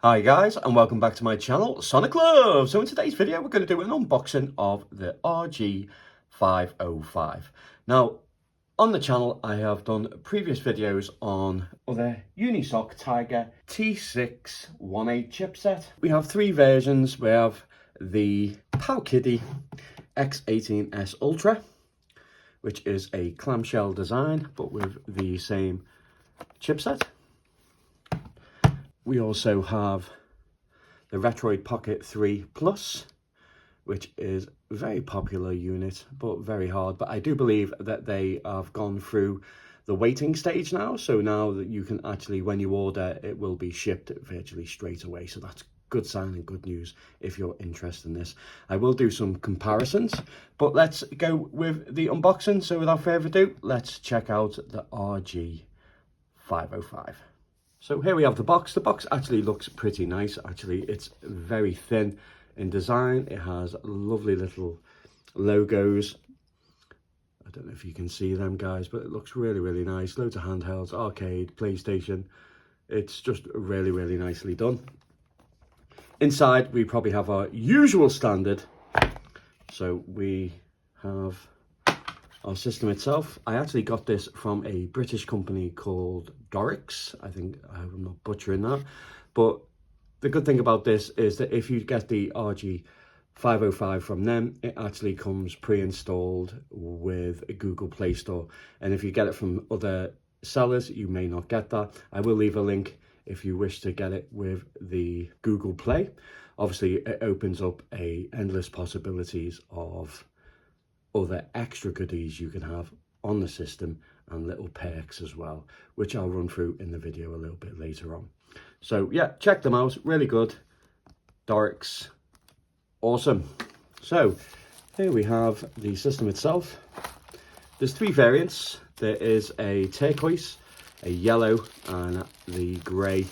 Hi guys, and welcome back to my channel, Sonic Love. So in today's video, we're going to do an unboxing of the RG505. Now, on the channel, I have done previous videos on other Unisoc Tiger T618 chipset. We have three versions. We have the Powkiddy X18S Ultra, which is a clamshell design, but with the same chipset. We also have the Retroid Pocket 3 Plus, which is a very popular unit, but very hard. But I do believe that they have gone through the waiting stage now. So now that you can actually, when you order, it will be shipped virtually straight away. So that's good sign and good news if you're interested in this. I will do some comparisons, but let's go with the unboxing. So without further ado, let's check out the RG505. So here we have the box. The box actually looks pretty nice. Actually, it's very thin in design. It has lovely little logos. I don't know if you can see them, guys, but it looks really, really nice. Loads of handhelds, arcade, PlayStation. It's just really, really nicely done. Inside, we probably have our usual standard. So we have our system itself. I actually got this from a British company called Droix. I think I'm not butchering that, but the good thing about this is that if you get the RG505 from them, it actually comes pre-installed with a Google Play Store. And if you get it from other sellers, you may not get that. I will leave a link if you wish to get it with the Google Play. Obviously, it opens up endless possibilities of other extra goodies you can have on the system and little perks as well, which I'll run through in the video a little bit later on. So yeah, check them out, really good. Droix, awesome. So here we have the system itself. There's three variants. There is a turquoise, a yellow, and the grey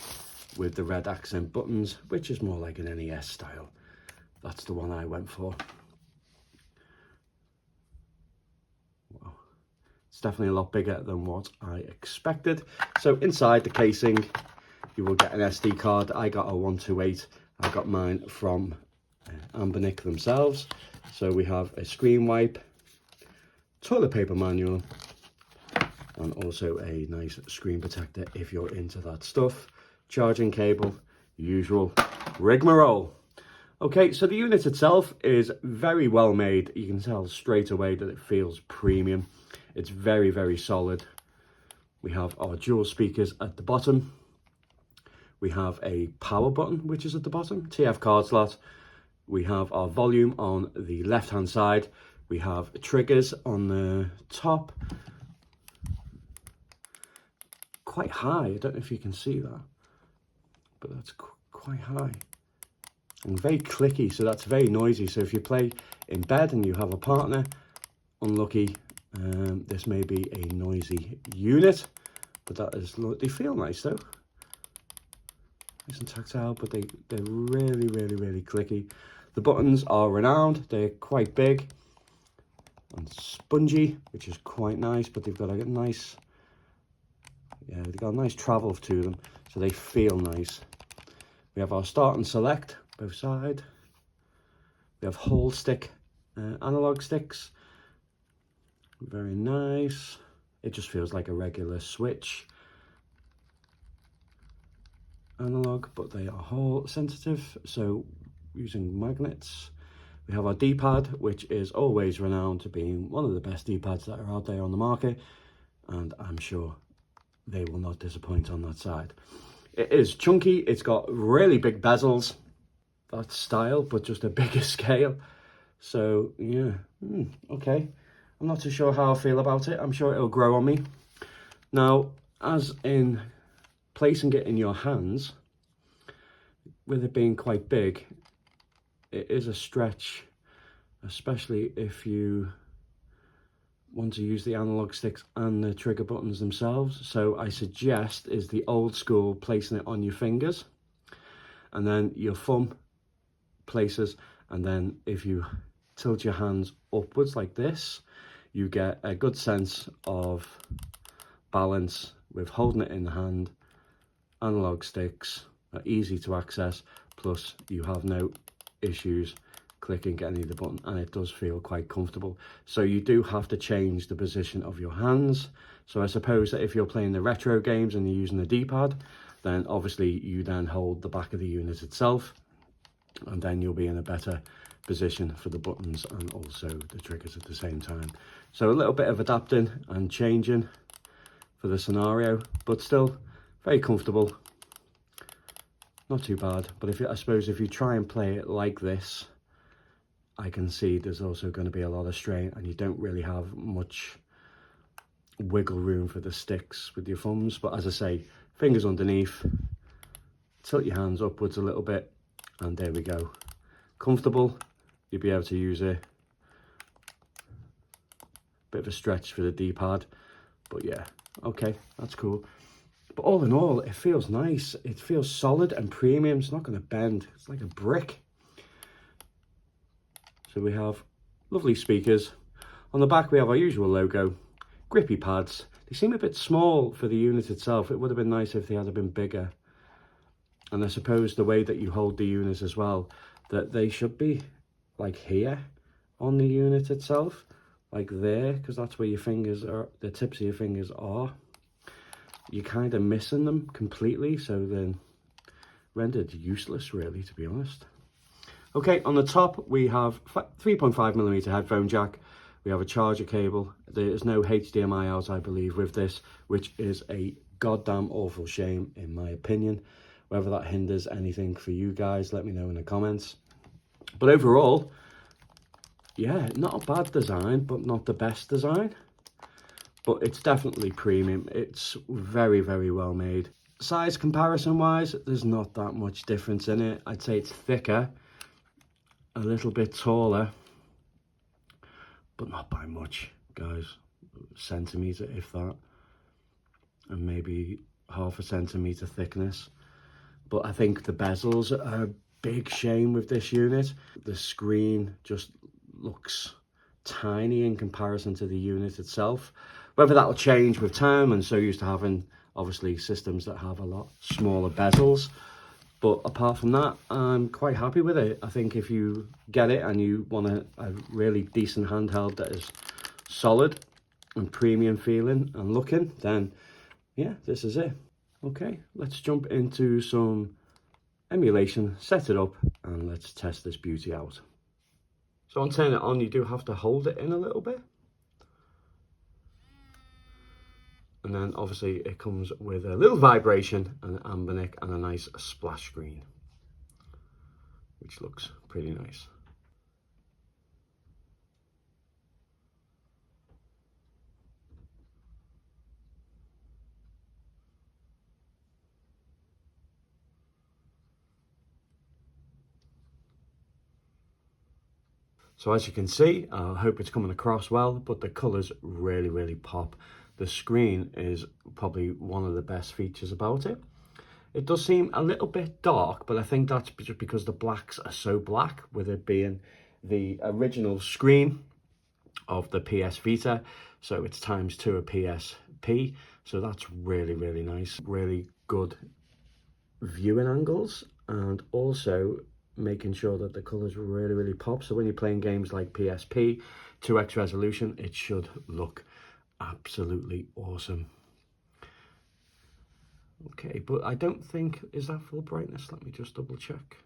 with the red accent buttons, which is more like an NES style. That's the one I went for. It's definitely a lot bigger than what I expected. So inside the casing, you will get an SD card. I got a 128. I got mine from Anbernic themselves. So we have a screen wipe, toilet paper manual, and also a nice screen protector if you're into that stuff. Charging cable, usual rigmarole. Okay, so the unit itself is very well made. You can tell straight away that it feels premium. It's very, very solid. We have our dual speakers at the bottom. We have a power button, which is at the bottom, TF card slot. We have our volume on the left-hand side. We have triggers on the top. Quite high, I don't know if you can see that, but that's quite high. And very clicky, so that's very noisy. So if you play in bed and you have a partner, unlucky, this may be a noisy unit, but they feel nice though. Nice and tactile, but they're really, really, really clicky. The buttons are renowned. They're quite big and spongy, which is quite nice, but they've got a nice, yeah, they've got a nice travel to them, so they feel nice. We have our start and select, both sides. We have hold stick, analog sticks. Very nice. It just feels like a regular switch analog, but they are hole sensitive, so using magnets. We have our D-pad, which is always renowned to being one of the best D-pads that are out there on the market, and I'm sure they will not disappoint on that side. It is chunky. It's got really big bezels. That style, but just a bigger scale. So yeah, okay. I'm not too sure how I feel about it. I'm sure it'll grow on me. Now, as in placing it in your hands, with it being quite big, it is a stretch, especially if you want to use the analog sticks and the trigger buttons themselves. So I suggest is the old school, placing it on your fingers and then your thumb places, and then if you tilt your hands upwards like this, you get a good sense of balance with holding it in the hand, analog sticks, are easy to access, plus you have no issues clicking any of the button, and it does feel quite comfortable. So you do have to change the position of your hands. So I suppose that if you're playing the retro games and you're using the D-pad, then obviously you then hold the back of the unit itself, and then you'll be in a better position for the buttons and also the triggers at the same time. So a little bit of adapting and changing for the scenario, but still very comfortable, not too bad. But I suppose if you try and play it like this, I can see there's also going to be a lot of strain, and you don't really have much wiggle room for the sticks with your thumbs. But as I say, fingers underneath, tilt your hands upwards a little bit, and there we go. Comfortable, you'll be able to use it. Bit of a stretch for the D-pad, but yeah, okay, that's cool. But all in all, it feels nice. It feels solid and premium. It's not going to bend. It's like a brick. So we have lovely speakers. On the back we have our usual logo, grippy pads. They seem a bit small for the unit itself. It would have been nice if they had been bigger. And I suppose the way that you hold the unit as well, that they should be like here on the unit itself, like there, because that's where your fingers are, the tips of your fingers are. You're kind of missing them completely, so then rendered useless really, to be honest. Okay, on the top we have 3.5mm headphone jack. We have a charger cable. There's no HDMI out, I believe, with this, which is a goddamn awful shame in my opinion. Whether that hinders anything for you guys, let me know in the comments. But overall, yeah, not a bad design, but not the best design. But it's definitely premium. It's very, very well made. Size comparison wise, there's not that much difference in it. I'd say it's thicker, a little bit taller, but not by much, guys. Centimetre, if that, and maybe half a centimetre thickness. But I think the bezels are a big shame with this unit. The screen just looks tiny in comparison to the unit itself. Whether that will change with time, and so used to having obviously systems that have a lot smaller bezels. But apart from that, I'm quite happy with it. I think if you get it and you want a really decent handheld that is solid and premium feeling and looking, then yeah, this is it. Okay, let's jump into some emulation, set it up, and let's test this beauty out. So on turning it on, you do have to hold it in a little bit. And then obviously it comes with a little vibration and an Anbernic and a nice splash screen, which looks pretty nice. So as you can see, I hope it's coming across well, but the colours really, really pop. The screen is probably one of the best features about it. It does seem a little bit dark, but I think that's just because the blacks are so black, with it being the original screen of the PS Vita. So it's ×2 of PSP. So that's really, really nice. Really good viewing angles, and also making sure that the colours really, really pop. So when you're playing games like PSP, 2x resolution, it should look absolutely awesome. Okay, but I don't think, is that full brightness? Let me just double check.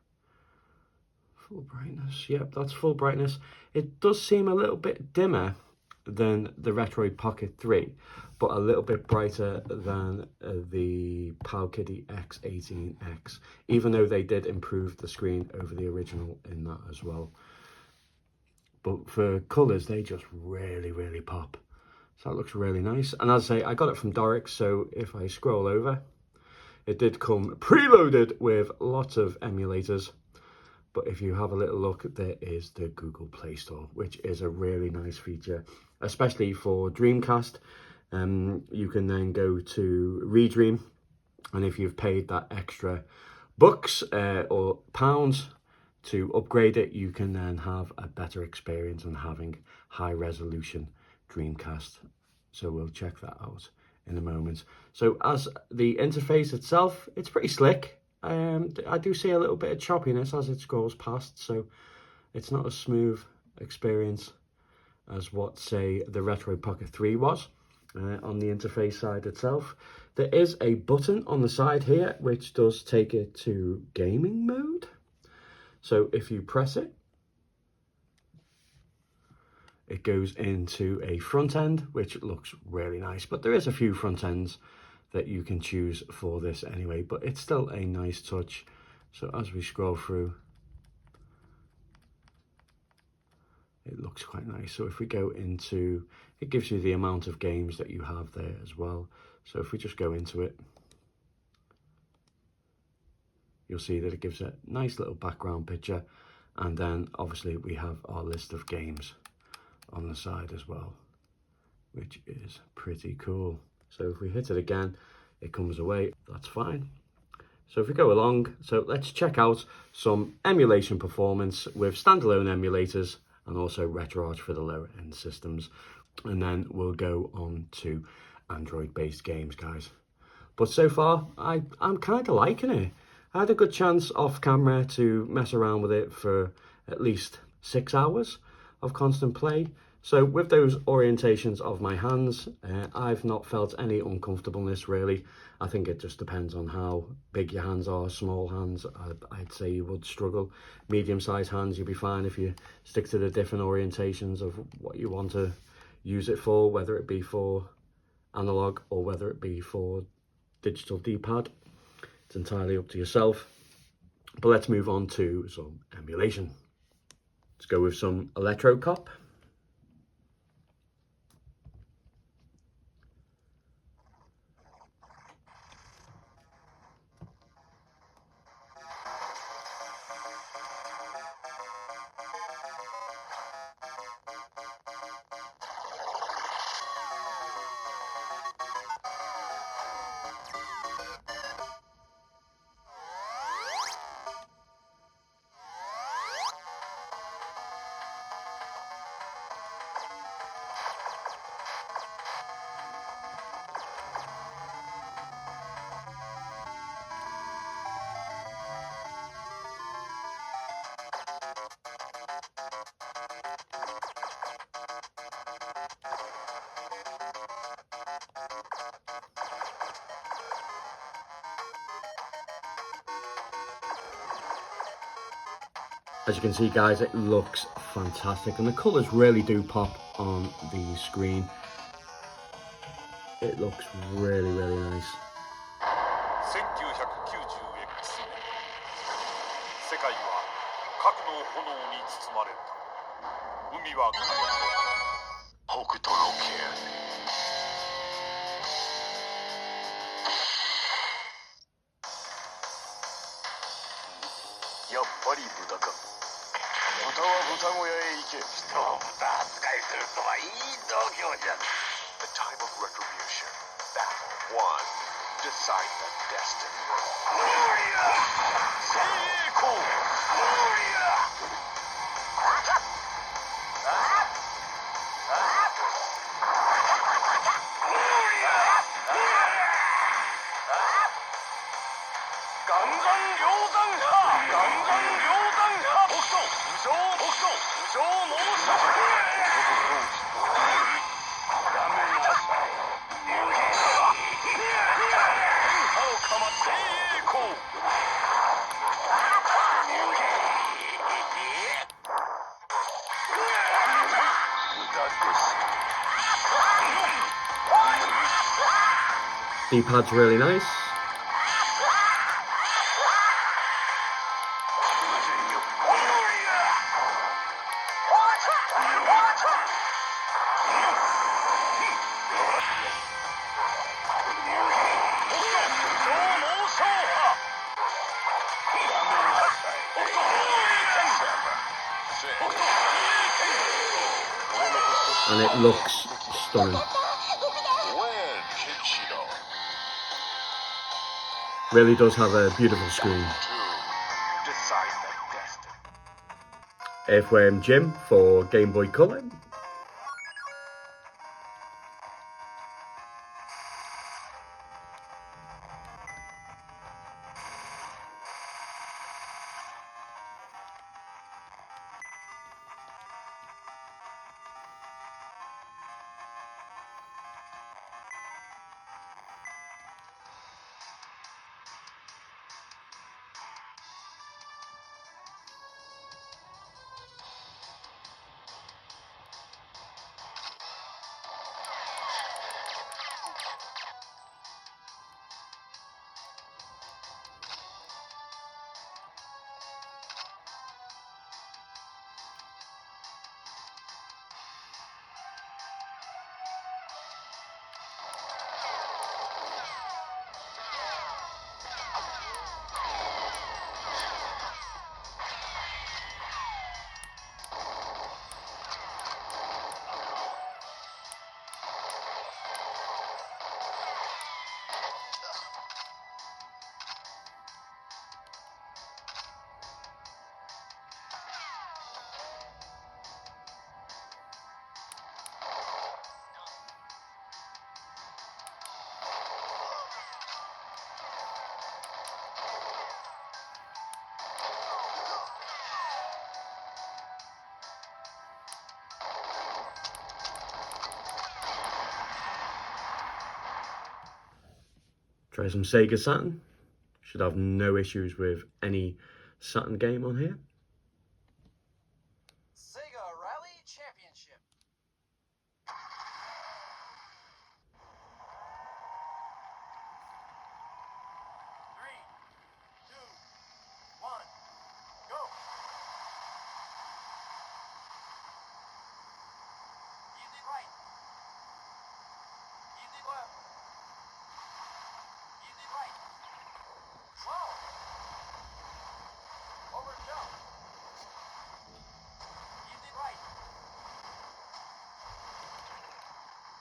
Full brightness, yep, that's full brightness. It does seem a little bit dimmer than the Retroid Pocket 3, but a little bit brighter than the Powkiddy X18X, even though they did improve the screen over the original in that as well. But for colours, they just really, really pop. So that looks really nice. And as I say, I got it from Droix, so if I scroll over, it did come preloaded with lots of emulators. But if you have a little look, there is the Google Play Store, which is a really nice feature, especially for Dreamcast. You can then go to Redream, and if you've paid that extra bucks or pounds to upgrade it, you can then have a better experience on having high resolution Dreamcast. So we'll check that out in a moment. So as the interface itself, it's pretty slick. I do see a little bit of choppiness as it scrolls past, so it's not a smooth experience as what, say, the Retroid Pocket 3 was on the interface side itself. There is a button on the side here which does take it to gaming mode. So if you press it, it goes into a front end, which looks really nice. But there is a few front ends that you can choose for this anyway, but it's still a nice touch. So as we scroll through, it looks quite nice. So if we go into, it gives you the amount of games that you have there as well. So if we just go into it, you'll see that it gives a nice little background picture. And then obviously we have our list of games on the side as well, which is pretty cool. So if we hit it again, it comes away, that's fine. So if we go along, so let's check out some emulation performance with standalone emulators and also RetroArch for the lower end systems. And then we'll go on to Android based games, guys. But so far, I'm kind of liking it. I had a good chance off camera to mess around with it for at least 6 hours of constant play. So with those orientations of my hands, I've not felt any uncomfortableness really. I think it just depends on how big your hands are. Small hands, I'd say you would struggle. Medium-sized hands, you'll be fine if you stick to the different orientations of what you want to use it for, whether it be for analog or whether it be for digital D-pad. It's entirely up to yourself. But let's move on to some emulation. Let's go with some Electro Cop. As you can see, guys, it looks fantastic and the colours really do pop on the screen. It looks really, really nice. 1991年、世界は核の炎に包まれた。海は北斗の拳。やっぱり豚か。豚は豚小屋へ行け。人を豚扱いするとはいい度胸じゃ。The time of retribution. Battle 1. Decide the destiny. Gloria! 成功! Gloria! Gloria! ガンガン両断派！ガンガン両断派！北斗！無情！北斗！無情申し立て！やめなさい。天下をかまって栄光！D-pad's really nice. And it looks stunning. Really does have a beautiful screen. Airframe Jim for Game Boy Color. Try some Sega Saturn. Should have no issues with any Saturn game on here. Sega Rally Championship. Three, two, one, go. Easy right. Easy left. Easy right. Wow. Over jump. Easy right.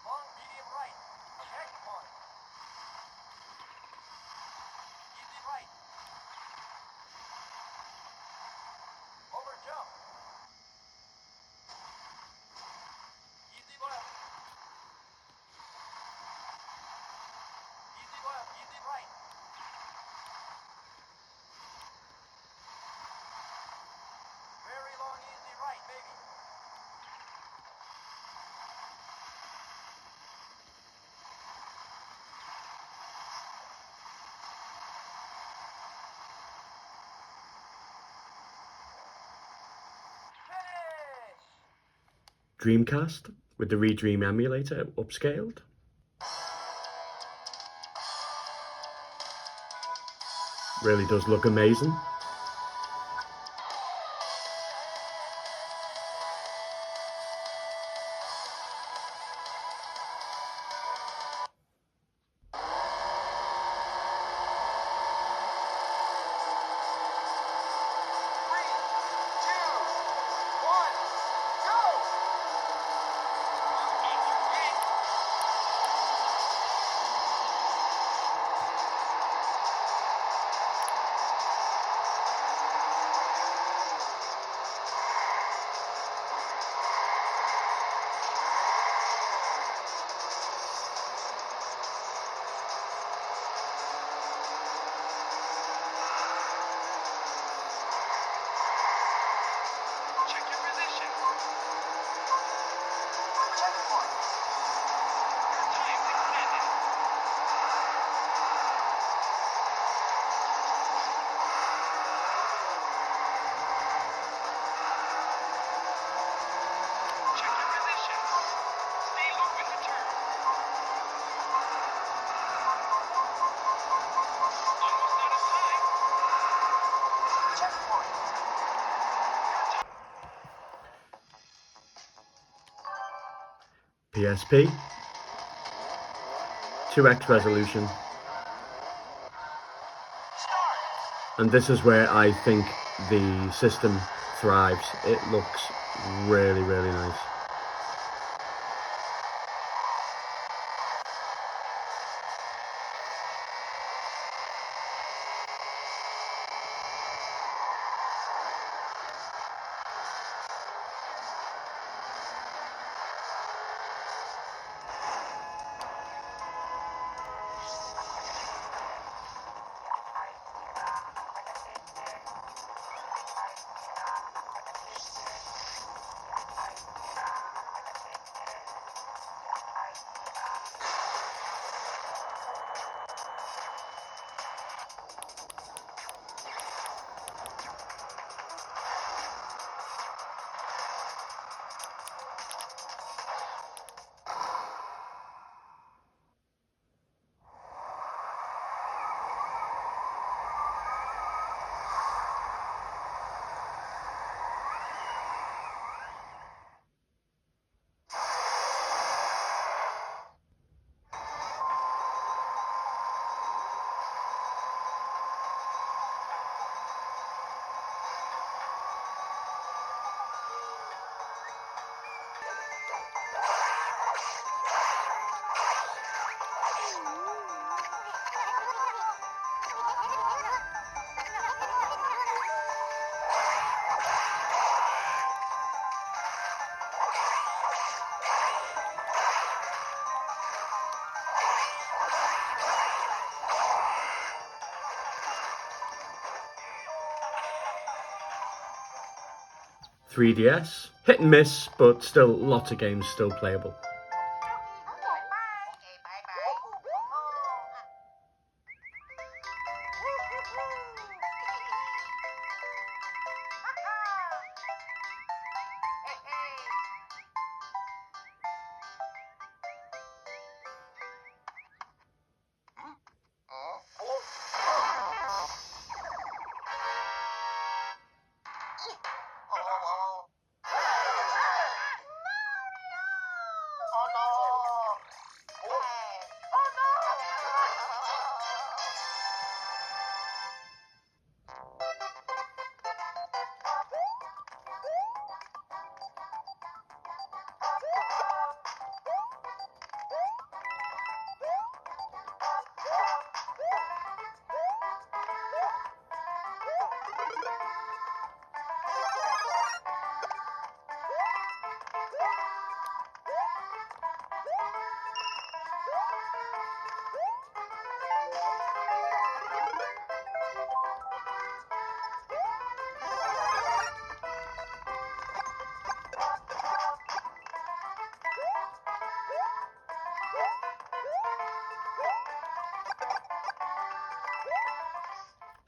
Long medium right. Attack one. Easy right. Over jump. Easy left. Easy left. Easy right. Very long easy right, baby. Finish! Dreamcast with the Redream emulator upscaled. Really does look amazing. Three, two, one, go! Check your position. Checkpoint. Your time's extended. Check your position. Stay low in the turn. Almost out of time. Checkpoint. PSP. 2x resolution. Start. And this is where I think the system thrives. It looks really, really nice. .3DS, hit and miss, but still lots of games still playable.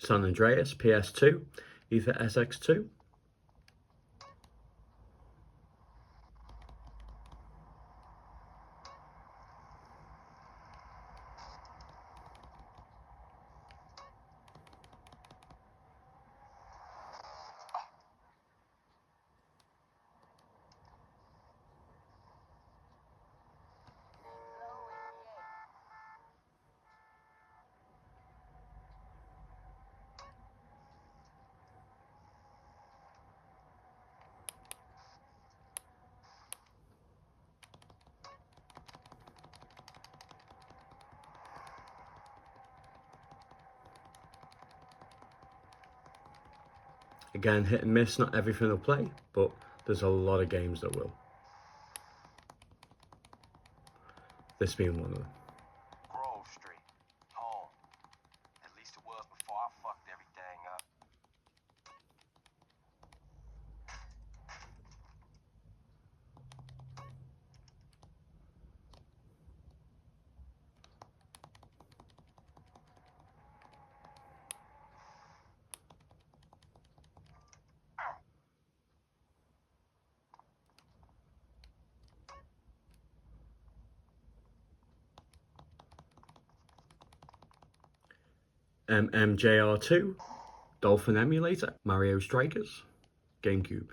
San Andreas PS2, Ether SX2. Again, hit and miss, not everything will play, but there's a lot of games that will. This being one of them. Grove Street. Home. At least it was before I fucked everything up. MMJR2, Dolphin Emulator, Mario Strikers, GameCube.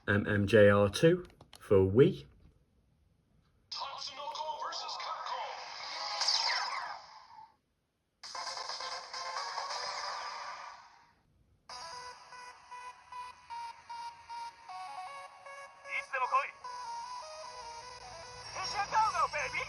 MMJR2 for Wii. Tatsunoko versus Capcom. Baby.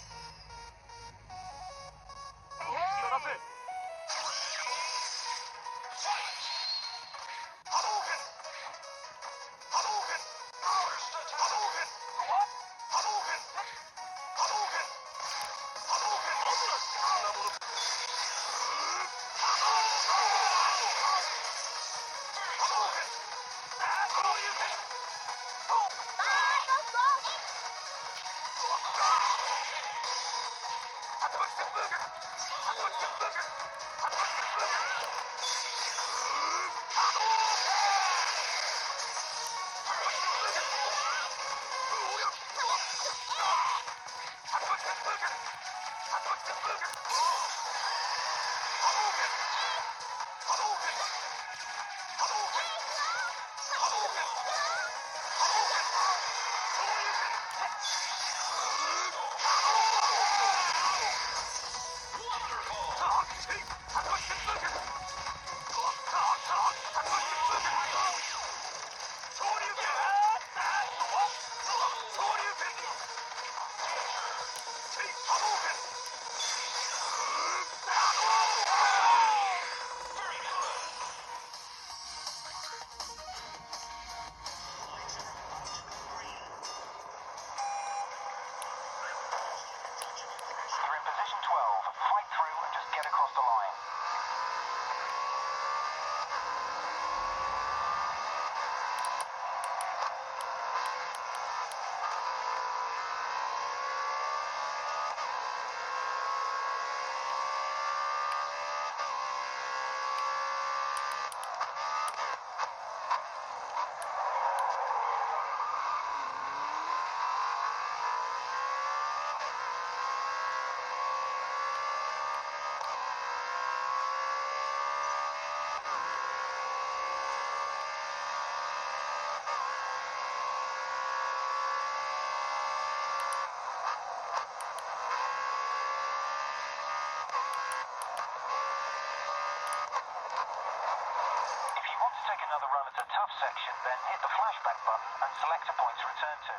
another run at a tough section, then hit the flashback button and select a point to return to.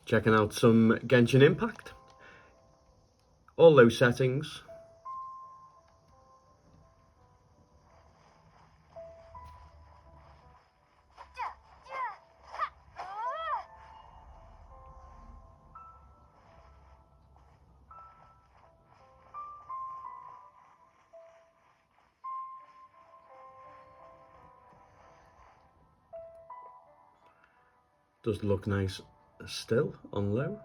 Checking out some Genshin Impact. All those settings. Does look nice still on low.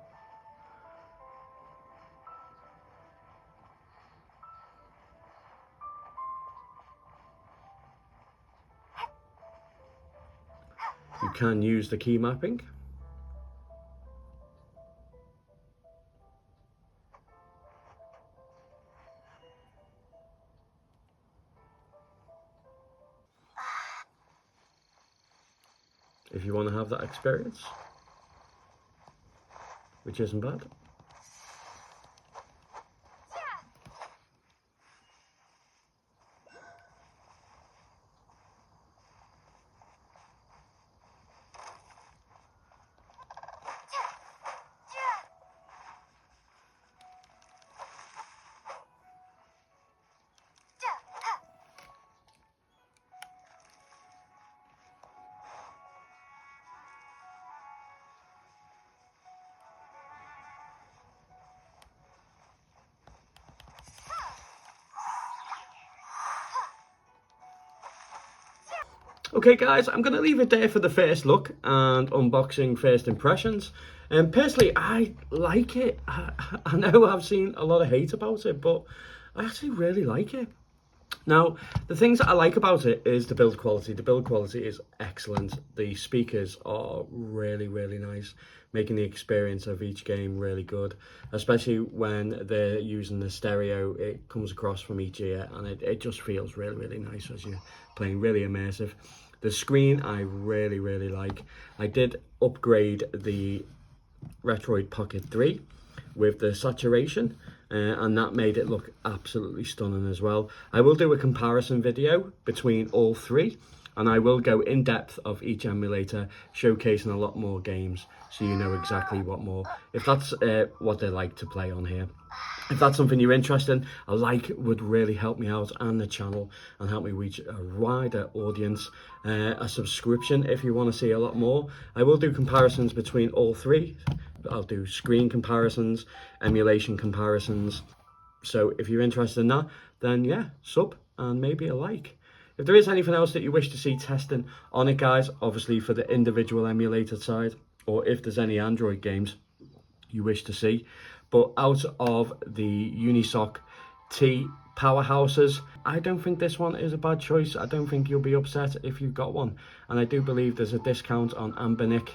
You can use the key mapping. If you want to have that experience, which isn't bad. Okay guys, I'm going to leave it there for the first look and unboxing first impressions. And personally, I like it. I know I've seen a lot of hate about it, but I actually really like it. Now, the things that I like about it is the build quality. The build quality is excellent. The speakers are really, really nice, making the experience of each game really good, especially when they're using the stereo. It comes across from each ear and it just feels really, really nice as you're playing, really immersive. The screen I really, really like. I did upgrade the Retroid Pocket 3 with the saturation, and that made it look absolutely stunning as well. I will do a comparison video between all three, and I will go in depth of each emulator, showcasing a lot more games so you know exactly what more, if that's what they like to play on here. If that's something you're interested in, a like would really help me out and the channel and help me reach a wider audience. A subscription if you want to see a lot more. I will do comparisons between all three. I'll do screen comparisons, emulation comparisons. So if you're interested in that, then yeah, sub and maybe a like. If there is anything else that you wish to see testing on it, guys, obviously for the individual emulator side, or if there's any Android games you wish to see. But out of the Unisoc T powerhouses, I don't think this one is a bad choice. I don't think you'll be upset if you've got one. And I do believe there's a discount on Anbernic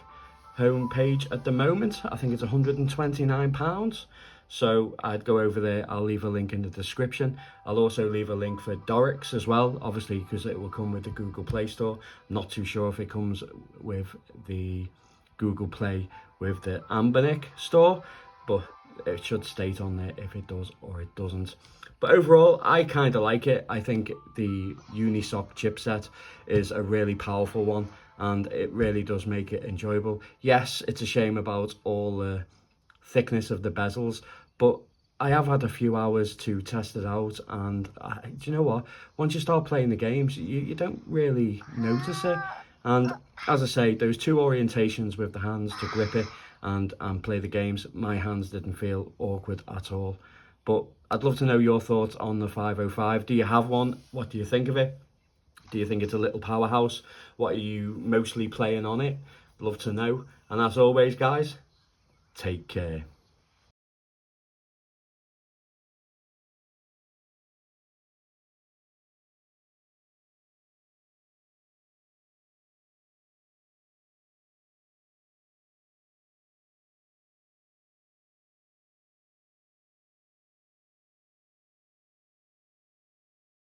homepage at the moment. I think it's £129. So I'd go over there. I'll leave a link in the description. I'll also leave a link for Droix as well, obviously, because it will come with the Google Play Store. I'm not too sure if it comes with the Google Play with the Anbernic store, but it should state on there if it does or it doesn't. But overall, I kind of like it. I think the Unisoc chipset is a really powerful one, and it really does make it enjoyable. Yes, it's a shame about all the thickness of the bezels, but I have had a few hours to test it out, and do you know what? Once you start playing the games, you don't really notice it. And as I say, those two orientations with the hands to grip it and play the games, my hands didn't feel awkward at all. But I'd love to know your thoughts on the 505. Do you have one? What do you think of it? Do you think it's a little powerhouse? What are you mostly playing on it? Love to know. And as always, guys, take care.